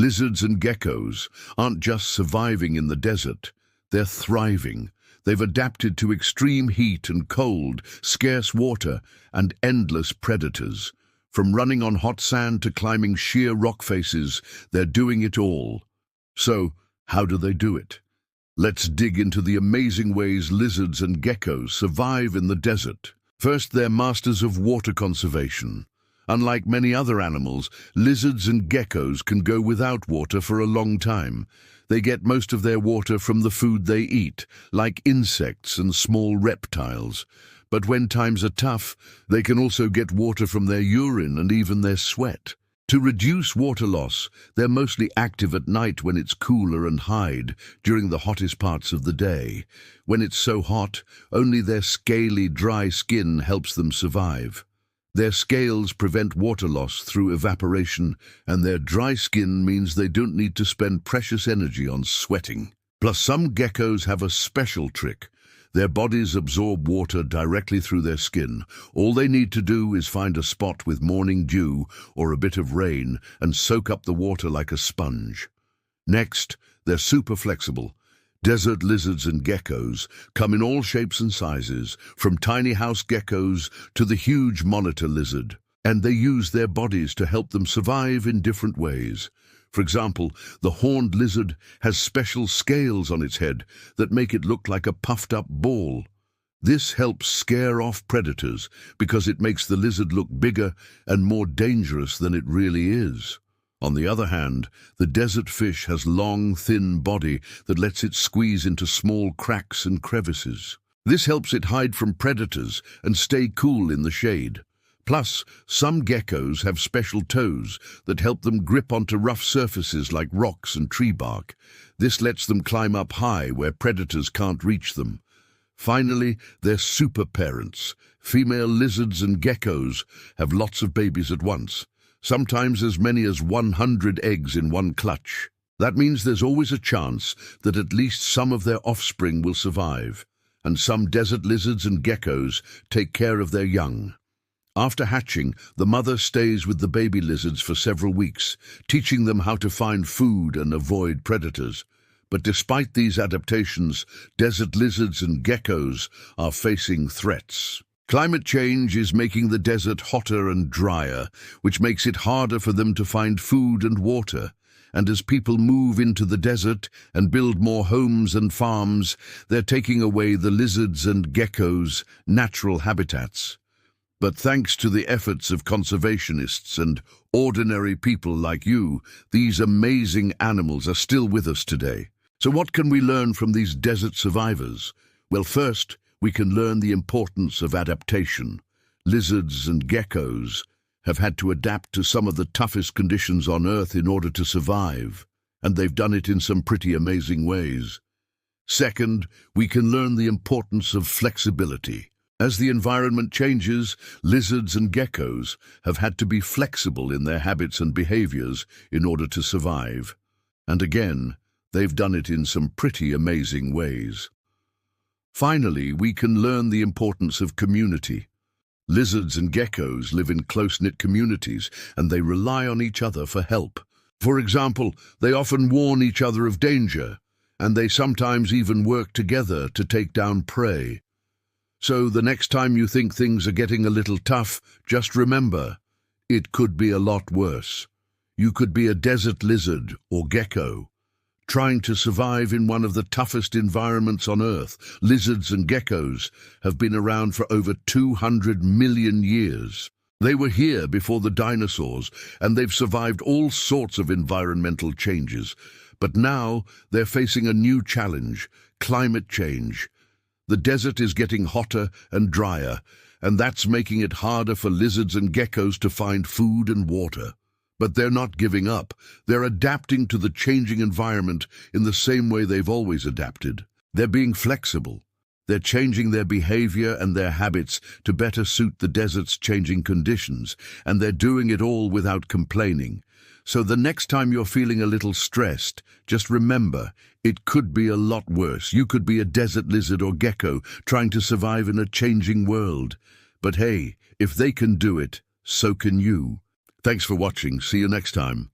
Lizards and geckos aren't just surviving in the desert, they're thriving. They've adapted to extreme heat and cold, scarce water, and endless predators. From running on hot sand to climbing sheer rock faces, they're doing it all. So, how do they do it? Let's dig into the amazing ways lizards and geckos survive in the desert. First, they're masters of water conservation. Unlike many other animals, lizards and geckos can go without water for a long time. They get most of their water from the food they eat, like insects and small reptiles. But when times are tough, they can also get water from their urine and even their sweat. To reduce water loss, they're mostly active at night when it's cooler and hide during the hottest parts of the day. When it's so hot, only their scaly, dry skin helps them survive. Their scales prevent water loss through evaporation, and their dry skin means they don't need to spend precious energy on sweating. Plus, some geckos have a special trick. Their bodies absorb water directly through their skin. All they need to do is find a spot with morning dew or a bit of rain and soak up the water like a sponge. Next, they're super flexible. Desert lizards and geckos come in all shapes and sizes, from tiny house geckos to the huge monitor lizard, and they use their bodies to help them survive in different ways. For example, the horned lizard has special scales on its head that make it look like a puffed-up ball. This helps scare off predators because it makes the lizard look bigger and more dangerous than it really is. On the other hand, the desert fish has long, thin body that lets it squeeze into small cracks and crevices. This helps it hide from predators and stay cool in the shade. Plus, some geckos have special toes that help them grip onto rough surfaces like rocks and tree bark. This lets them climb up high where predators can't reach them. Finally, they're super parents. Female lizards and geckos have lots of babies at once. Sometimes as many as 100 eggs in one clutch. That means there's always a chance that at least some of their offspring will survive, and some desert lizards and geckos take care of their young. After hatching, the mother stays with the baby lizards for several weeks, teaching them how to find food and avoid predators. But despite these adaptations, desert lizards and geckos are facing threats. Climate change is making the desert hotter and drier, which makes it harder for them to find food and water. And as people move into the desert and build more homes and farms, they're taking away the lizards and geckos' natural habitats. But thanks to the efforts of conservationists and ordinary people like you, these amazing animals are still with us today. So what can we learn from these desert survivors? Well, first, we can learn the importance of adaptation. Lizards and geckos have had to adapt to some of the toughest conditions on Earth in order to survive, and they've done it in some pretty amazing ways. Second, we can learn the importance of flexibility. As the environment changes, lizards and geckos have had to be flexible in their habits and behaviors in order to survive. And again, they've done it in some pretty amazing ways. Finally, we can learn the importance of community. Lizards and geckos live in close-knit communities, and they rely on each other for help. For example, they often warn each other of danger, and they sometimes even work together to take down prey. So the next time you think things are getting a little tough, just remember, it could be a lot worse. You could be a desert lizard or gecko, trying to survive in one of the toughest environments on Earth. Lizards and geckos have been around for over 200 million years. They were here before the dinosaurs, and they've survived all sorts of environmental changes. But now they're facing a new challenge: climate change. The desert is getting hotter and drier, and that's making it harder for lizards and geckos to find food and water. But they're not giving up. They're adapting to the changing environment in the same way they've always adapted. They're being flexible. They're changing their behavior and their habits to better suit the desert's changing conditions, and they're doing it all without complaining. So the next time you're feeling a little stressed, just remember, it could be a lot worse. You could be a desert lizard or gecko trying to survive in a changing world. But hey, if they can do it, so can you. Thanks for watching. See you next time.